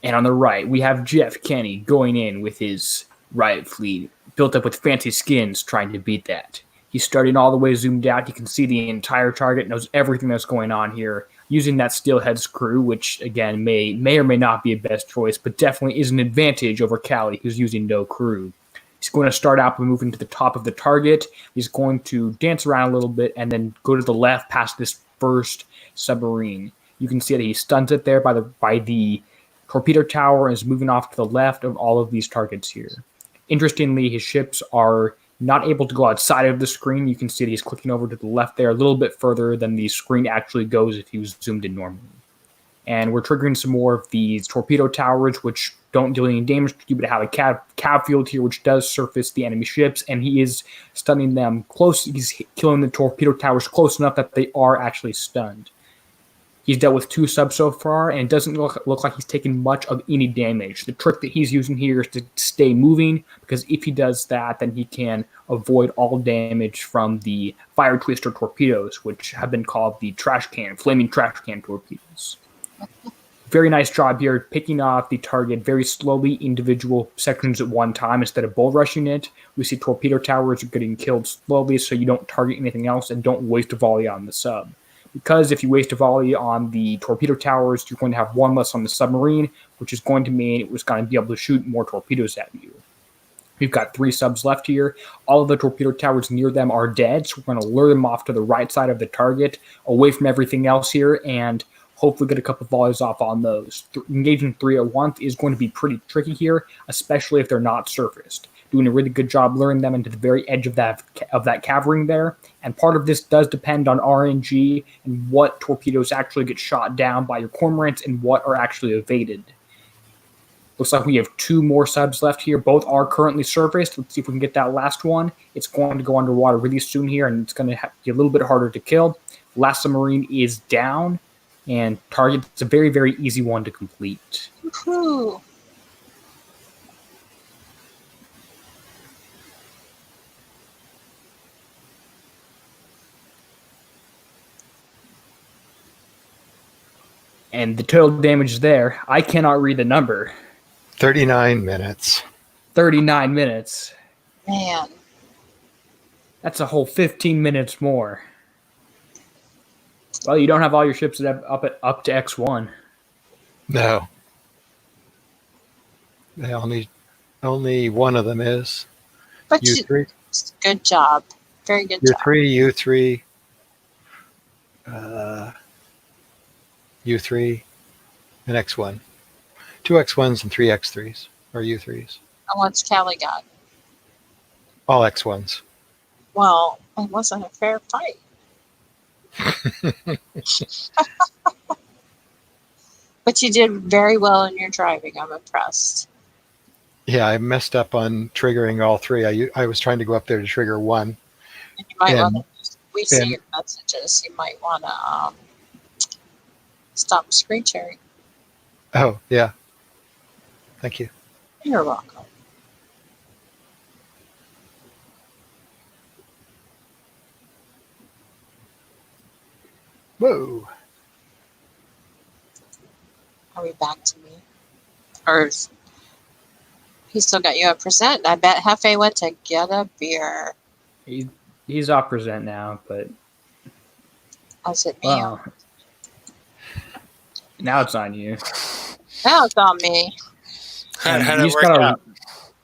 And on the right, we have Jeff Kenny going in with his riot fleet, built up with fancy skins, trying to beat that. He's starting all the way zoomed out. You can see the entire target, knows everything that's going on here, using that steelhead screw, which, again, may or may not be a best choice, but definitely is an advantage over Callie, who's using no crew. He's going to start out by moving to the top of the target. He's going to dance around a little bit and then go to the left past this first submarine. You can see that he stuns it there by the torpedo tower and is moving off to the left of all of these targets here. Interestingly, his ships are not able to go outside of the screen. You can see that he's clicking over to the left there a little bit further than the screen actually goes if he was zoomed in normally. And we're triggering some more of these torpedo towers, which don't deal any damage to you, but have a cav field here, which does surface the enemy ships, and he is stunning them close. He's killing the torpedo towers close enough that they are actually stunned. He's dealt with 2 subs so far, and it doesn't look like he's taken much of any damage. The trick that he's using here is to stay moving, because if he does that, then he can avoid all damage from the fire twister torpedoes, which have been called the flaming trash can torpedoes. Very nice job here, picking off the target very slowly, individual sections at one time instead of bull rushing it. We see torpedo towers are getting killed slowly, so you don't target anything else and don't waste a volley on the sub. Because if you waste a volley on the torpedo towers, you're going to have 1 less on the submarine, which is going to mean it was going to be able to shoot more torpedoes at you. We've got 3 subs left here. All of the torpedo towers near them are dead, so we're going to lure them off to the right side of the target, away from everything else here, and hopefully get a couple volleys off on those. Engaging 3 at once is going to be pretty tricky here, especially if they're not surfaced. Doing a really good job luring them into the very edge of that cavern there. And part of this does depend on RNG and what torpedoes actually get shot down by your cormorants and what are actually evaded. Looks like we have 2 more subs left here. Both are currently surfaced. Let's see if we can get that last one. It's going to go underwater really soon here, and it's going to be a little bit harder to kill. Last submarine is down, and target. It's a very, very easy one to complete. Woohoo. And the total damage there, I cannot read the number. 39 minutes. 39 minutes. Man. That's a whole 15 minutes more. Well, you don't have all your ships up to X1. No. They only one of them is. But U3. good job. Very good job. U3, U3, and X1. 2 X1s and 3 X3s, or U3s. And what's Callie got? All X1s. Well, it wasn't a fair fight. But you did very well in your driving. I'm impressed. Yeah, I messed up on triggering all 3. I was trying to go up there to trigger 1. And you might And- want to, we see your messages. You might want to stop screen sharing. Oh, yeah. Thank you. You're welcome. Whoa. Are we back to me? Or he still got you a present? I bet Hefe went to get a beer. He's off present now, but Was it me? well, now it's on you. Now it's on me. How And did you it just work gotta- out?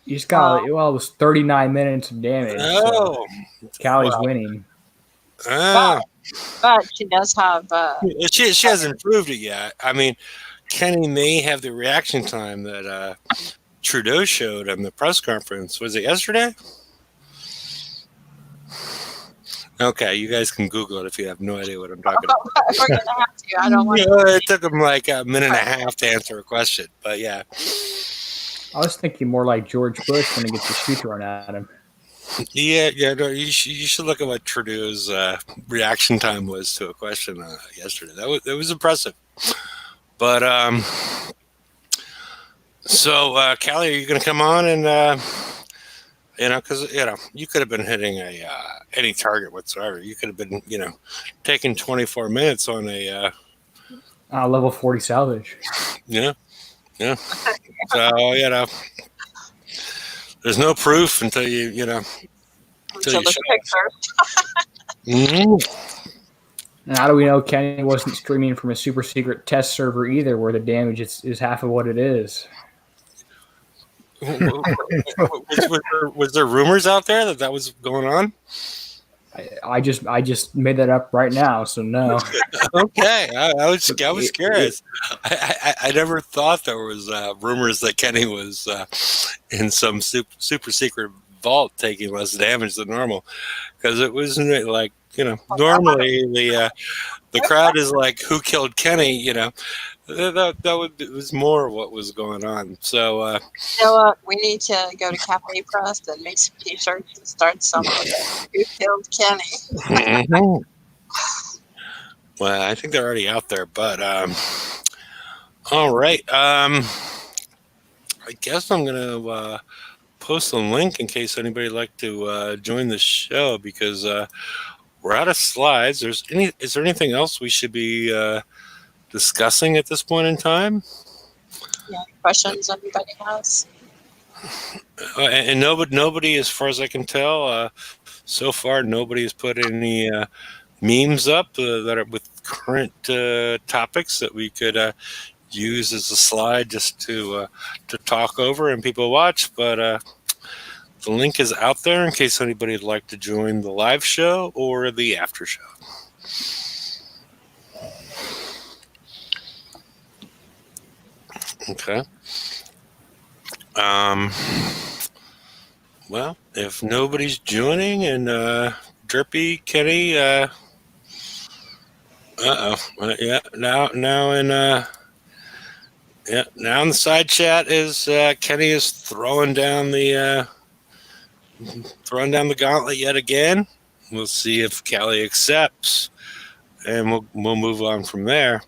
You just got well, it was 39 minutes of damage. Oh, So Callie's wow. winning. Ah. But she does have. She hasn't proved it yet. I mean, Kenny may have the reaction time that Trudeau showed on the press conference. Was it yesterday? Okay, you guys can Google it if you have no idea what I'm talking about. We're gonna have to. I don't want Yeah, it took him like a minute and a half to answer a question, but yeah. I was thinking more like George Bush when he gets the shoe thrown at him. Yeah. No, you should look at what Trudeau's reaction time was to a question yesterday. That was impressive. But so Callie, are you going to come on and because you could have been hitting any target whatsoever. You could have been taking 24 minutes on a Level 40 salvage. yeah. So there's no proof until you until the show. picture. Mm-hmm. And how do we know Kenny wasn't streaming from a super secret test server either, where the damage is half of what it is? Was there rumors out there that was going on? I just made that up right now, so no. Okay, I was curious. I never thought there was rumors that Kenny was in some super secret vault taking less damage than normal, because it wasn't like normally the crowd is like, who killed Kenny? It was more what was going on. So You know what? We need to go to Cafe Press and make some t-shirts and start something. Who killed Kenny? Well, I think they're already out there, but all right. I guess I'm gonna post a link in case anybody would like to join the show, because we're out of slides. Is there anything else we should be discussing at this point in time? Yeah, questions anybody has? And nobody, as far as I can tell, so far nobody has put any memes up that are with current topics that we could use as a slide just to talk over and people watch. But the link is out there in case anybody would like to join the live show or the after show. Okay. Well, if nobody's joining and Derpy, Kenny, yeah, now in Yeah. Now in the side chat is Kenny is throwing down the gauntlet yet again. We'll see if Callie accepts, and we'll move on from there.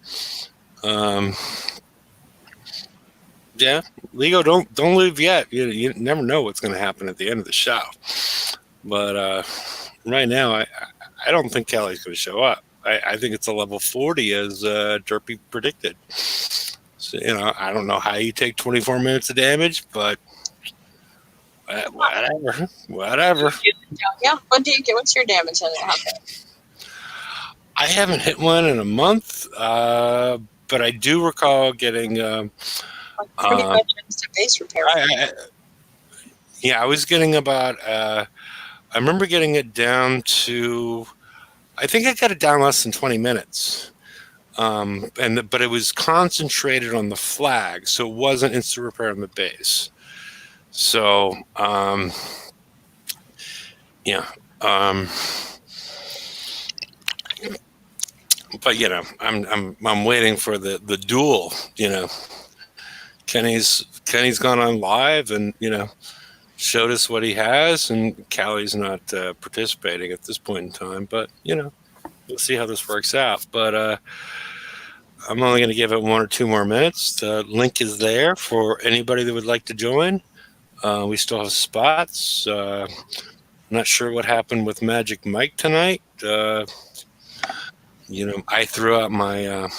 Yeah, Lego, don't leave yet. You never know what's going to happen at the end of the show. But right now, I don't think Callie's going to show up. I think it's a level 40 as Derpy predicted. So, I don't know how you take 24 minutes of damage, but whatever. Yeah. What do you get? What's your damage on it? I haven't hit one in a month, but I do recall getting. Pretty much just a base repair. I was getting about. I remember getting it down to. I think I got it down less than 20 minutes. But it was concentrated on the flag, so it wasn't instant repair on the base. So, but I'm waiting for the duel. Kenny's gone on live and showed us what he has, and Callie's not participating at this point in time. But we'll see how this works out. But I'm only going to give it 1 or 2 more minutes. The link is there for anybody that would like to join. We still have spots. Not sure what happened with Magic Mike tonight. I threw out my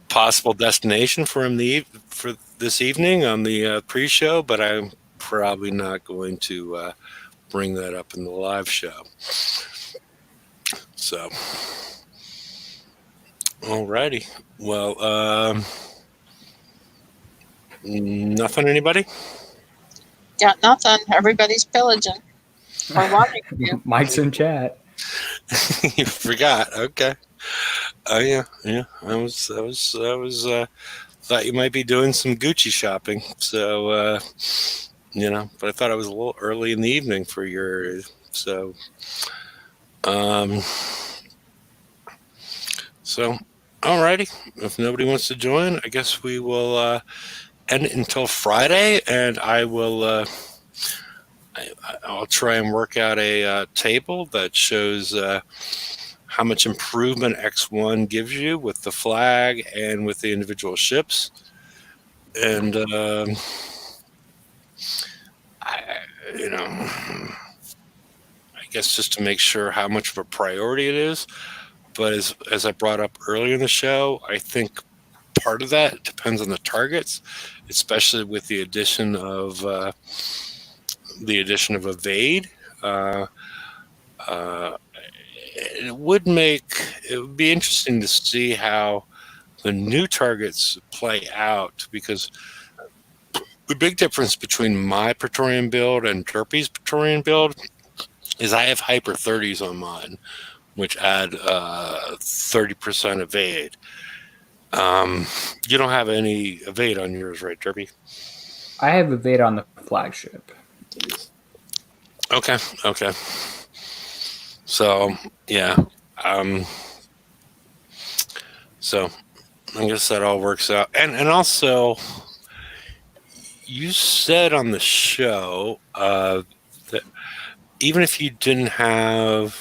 possible destination for him for this evening on the pre-show, but I'm probably not going to bring that up in the live show. So, alrighty. Well, nothing. Anybody? Got nothing. Everybody's pillaging. Or watching you. Mike's in chat. You forgot. Okay. Oh yeah. I was thought you might be doing some Gucci shopping. So but I thought it was a little early in the evening for your. So alrighty. If nobody wants to join, I guess we will end it until Friday, and I will. I'll try and work out a table that shows how much improvement X1 gives you with the flag and with the individual ships. And, I guess just to make sure how much of a priority it is. But as I brought up earlier in the show, I think part of that depends on the targets, especially with the addition of evade. It would be interesting to see how the new targets play out, because the big difference between my Praetorian build and Derpy's Praetorian build is I have hyper 30s on mine, which add 30% evade. You don't have any evade on yours, right, Derpy? I have evade on the flagship. Okay. So yeah. So I guess that all works out. And also, you said on the show that even if you didn't have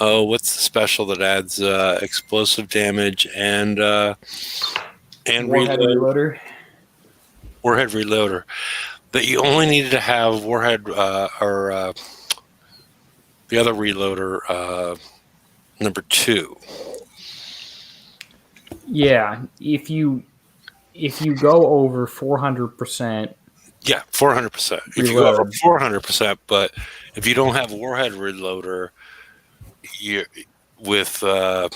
what's the special that adds explosive damage and Warhead reloader. Warhead reloader, that you only needed to have warhead or the other reloader number 2. Yeah, if you go over 400%. Yeah, 400%. If you go over 400%, but if you don't have warhead reloader, you with what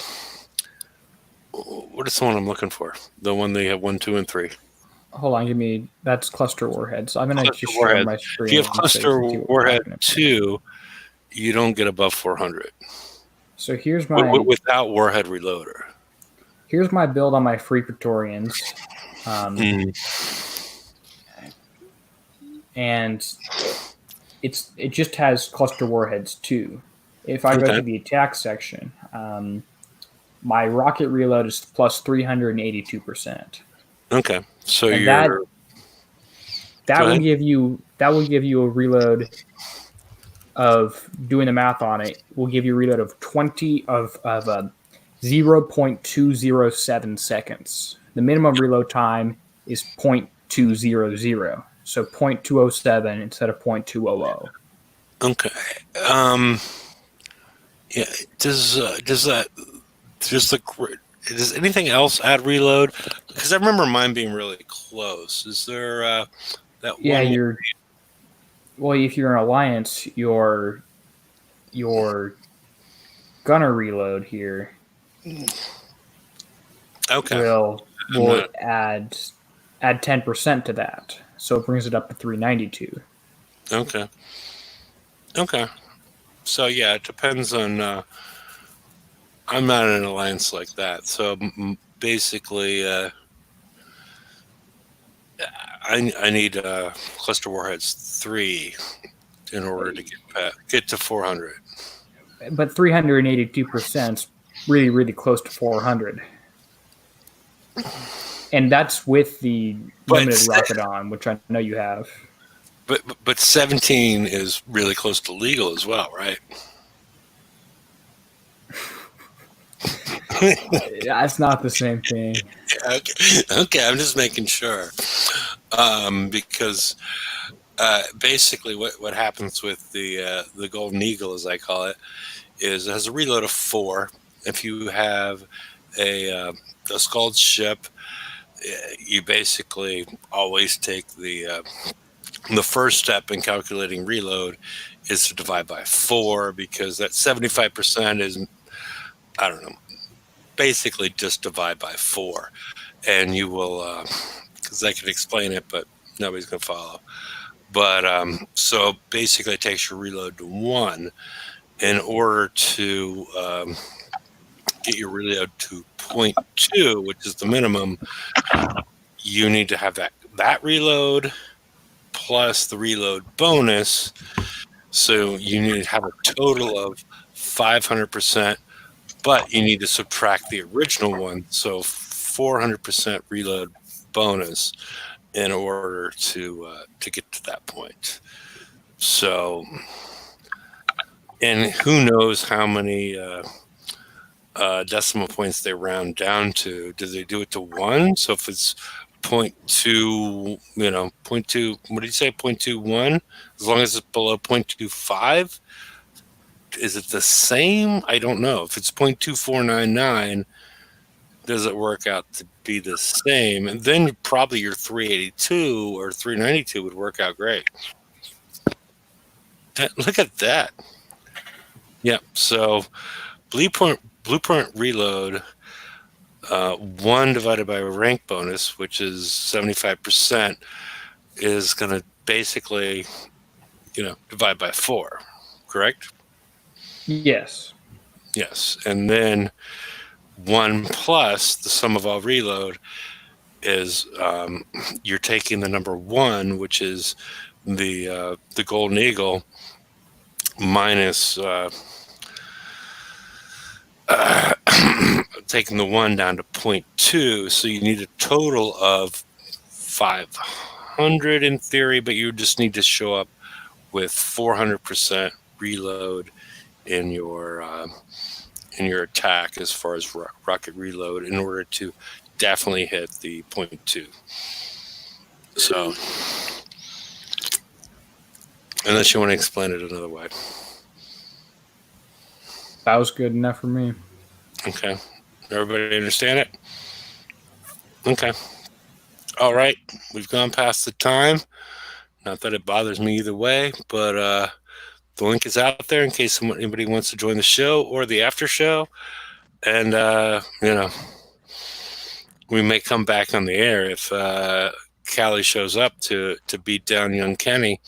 is the one I'm looking for? The one they have 1, 2, and 3. Hold on, that's cluster warheads. So I'm gonna just share my screen. If you have cluster warhead 2, you don't get above 400. So here's my without warhead reloader. Here's my build on my free Praetorians. And it just has cluster warheads 2. If I go to the attack section, my rocket reload is plus 382%. Okay. So And you're that Go will ahead. give you a reload of, doing the math on it, will give you a reload of 0.207 seconds. The minimum reload time is 0.200, so 0.207 instead of 0.200. Okay. Um. Yeah. Does anything else add reload? Because I remember mine being really close. Is there that Yeah, one? if you're an alliance, your gunner reload here Okay. will I'm not. add 10% to that, so it brings it up to 392. Okay. Okay. So yeah, it depends on. I'm not in an alliance like that, so basically, I need cluster warheads 3 in order to get to 400. But 382% is really, really close to 400. And that's with the But limited rocket on, which I know you have. but 17 is really close to legal as well, right? That's not the same thing. Okay. Okay, I'm just making sure. Because basically what happens with the Golden Eagle, as I call it, is it has a reload of 4. If you have a scald ship, you basically always take the first step in calculating reload is to divide by 4, because that 75% is, I don't know, basically just divide by 4, and you will, because I can explain it, but nobody's going to follow. But so basically it takes your reload to 1. In order to get your reload to 0.2, which is the minimum, you need to have that reload plus the reload bonus. So you need to have a total of 500%, but you need to subtract the original one, so 400% reload bonus in order to get to that point. So, and who knows how many decimal points they round down to? Do they do it to 1? So if it's 0.2, 0.2, what did you say, 0.21? As long as it's below 0.25, is it the same? I don't know. If it's 0.2499, does it work out to be the same? And then probably your 382 or 392 would work out great. Look at that. Yep. So blueprint reload, 1 divided by a rank bonus, which is 75%, is going to basically, divide by 4, correct? Yes. Yes. And then 1 plus the sum of all reload is you're taking the number 1, which is the Golden Eagle, minus taking the 1 down to 0.2. So you need a total of 500 in theory, but you just need to show up with 400% reload in your attack as far as rocket reload in order to definitely hit the 0.2. So, unless you want to explain it another way. That was good enough for me. Okay. Everybody understand it? Okay. All right. We've gone past the time. Not that it bothers me either way, but the link is out there in case anybody wants to join the show or the after show. And, we may come back on the air if Callie shows up to beat down young Kenny.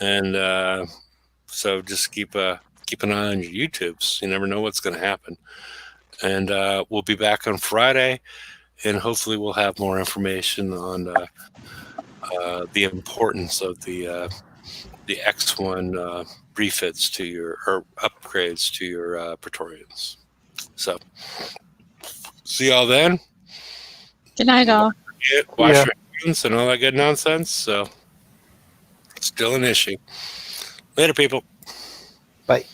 And so just keep an eye on your YouTubes. You never know what's going to happen. And we'll be back on Friday, and hopefully we'll have more information on the importance of the X1 refits to or upgrades to your Praetorians. So see y'all then. Good night, all. wash Yeah. your hands and all that good nonsense. So, still an issue. Later, people. Bye.